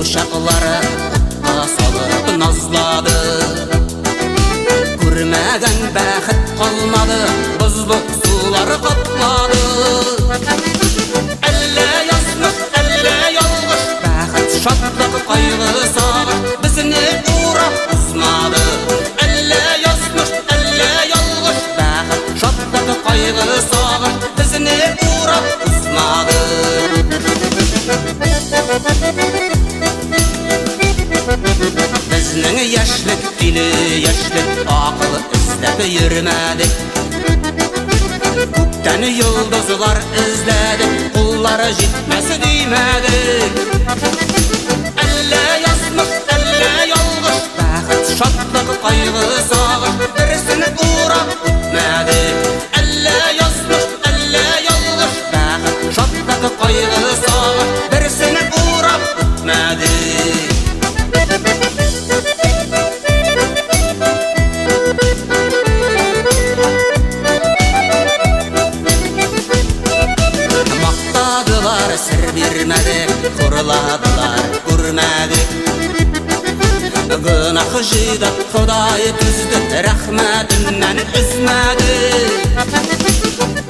Uşaqları asalıp nazladı, görmeden bəxit qalmadı, buzluq suları qapladı. Elle yazmış, elle yalğış, bəxit şadlıq qayğı sağır, bizini uğraq uzmadı. Elle yazmış, elle yalğış, bəxit şadlıq qayğı sağır, bizini uğraq uzmadı. Bizning yaşlık dili yaşlık, akıl izlep yürümedik. Kökten yıldızlar izledik, kullara jitmesi deymedik. Elle yazmış, elle yalğış, bəxit şadlıq qayğı sağır, birisini uğraq ütmedik. Elle yazmış, elle yalğış, bəxit şadlıq qayğı sağır, birisini uğraq ütmedik. Sır vermedik, kuruladılar, görmedik. Günah jıydı, Hudaý düzdü, rahmetinden üzmedik.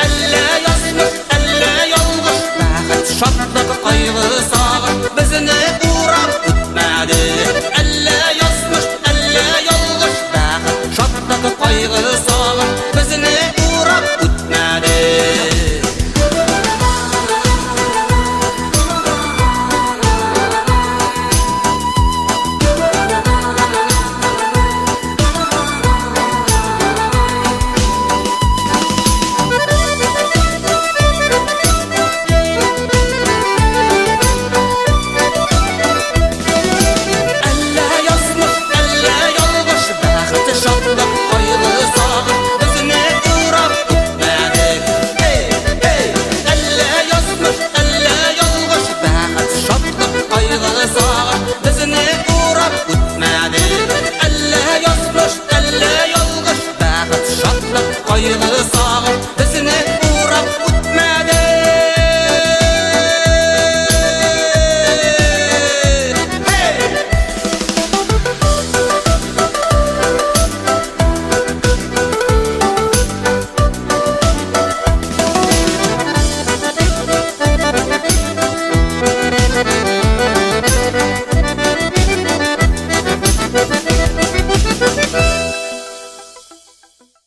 Elle yazmış, elle yalğış, bəxit şadlıq qayğı sağır, bizini uğraq ütmedik. Elle yazmış, elle yalğış, bəxit şadlıq qayğı sağır, bizini uğraq ütmedik. Qayğı sağır, bizini